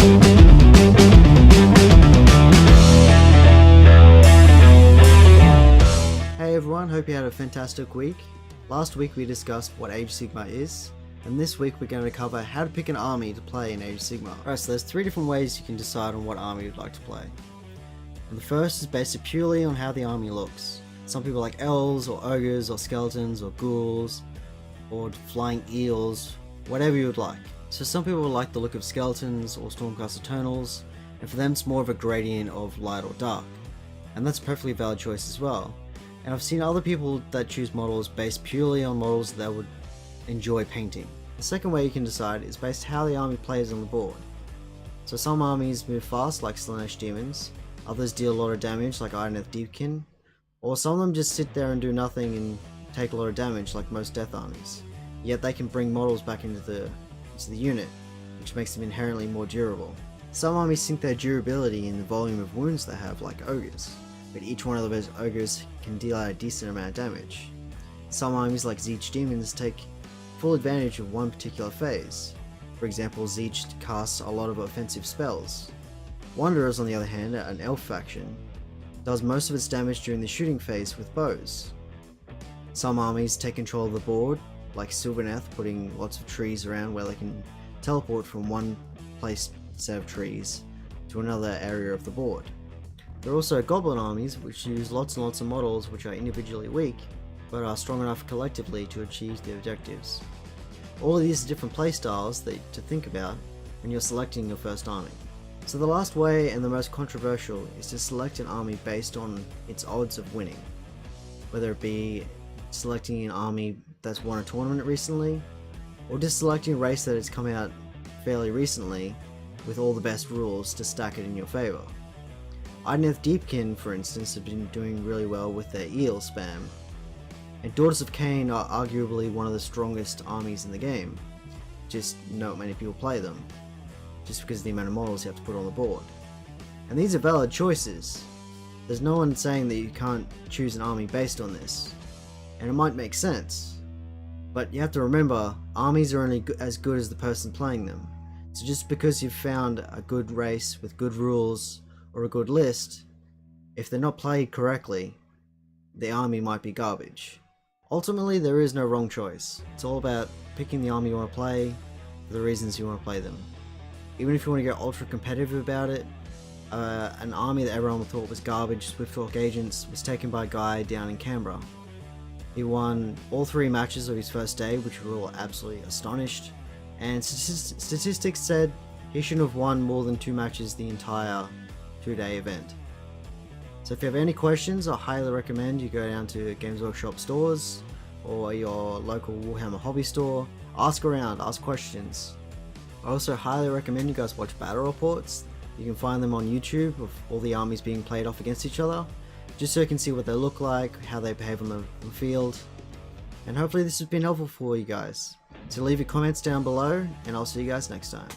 Hey everyone, hope you had a fantastic week. Last week we discussed what Age of Sigmar is, and this week we're going to cover how to pick an army to play in Age of Sigmar. Alright, so there's 3 different ways you can decide on what army you'd like to play. And the first is based purely on how the army looks. Some people like elves, or ogres, or skeletons, or ghouls, or flying eels, whatever you would like. So some people like the look of skeletons or Stormcast Eternals, and for them it's more of a gradient of light or dark. And that's a perfectly valid choice as well. And I've seen other people that choose models based purely on models they would enjoy painting. The second way you can decide is based how the army plays on the board. So some armies move fast like Slaanesh Demons, others deal a lot of damage like Idoneth Deepkin, or some of them just sit there and do nothing and take a lot of damage like most Death armies. Yet they can bring models back into the unit, which makes them inherently more durable. Some armies sink their durability in the volume of wounds they have like Ogres, but each one of those Ogres can deal out a decent amount of damage. Some armies like Tzeentch Demons take full advantage of one particular phase. For example, Tzeentch casts a lot of offensive spells. Wanderers, on the other hand, an elf faction, does most of its damage during the shooting phase with bows. Some armies take control of the board, like Sylvaneth, putting lots of trees around where they can teleport from one place set of trees to another area of the board. There are also Goblin armies which use lots and lots of models which are individually weak, but are strong enough collectively to achieve their objectives. All of these are different playstyles to think about when you're selecting your first army. So the last way, and the most controversial, is to select an army based on its odds of winning. Whether it be selecting an army that's won a tournament recently, or just selecting a race that has come out fairly recently with all the best rules to stack it in your favour. Idoneth Deepkin, for instance, have been doing really well with their eel spam, and Daughters of Khaine are arguably one of the strongest armies in the game, just not many people play them, just because of the amount of models you have to put on the board. And these are valid choices. There's no one saying that you can't choose an army based on this, and it might make sense, but you have to remember, armies are only as good as the person playing them. So just because you've found a good race with good rules or a good list, if they're not played correctly, the army might be garbage. Ultimately, there is no wrong choice. It's all about picking the army you want to play for the reasons you want to play them. Even if you want to get ultra competitive about it, an army that everyone thought was garbage, Swiftwalk Agents, was taken by a guy down in Canberra. He won all 3 matches of his first day, which we were all absolutely astonished, and statistics said he shouldn't have won more than 2 matches the entire 2-day event. So if you have any questions, I highly recommend you go down to Games Workshop stores or your local Warhammer hobby store, ask around, ask questions. I also highly recommend you guys watch battle reports. You can find them on YouTube of all the armies being played off against each other, just so you can see what they look like, how they behave on the field, and hopefully this has been helpful for you guys. So leave your comments down below, and I'll see you guys next time.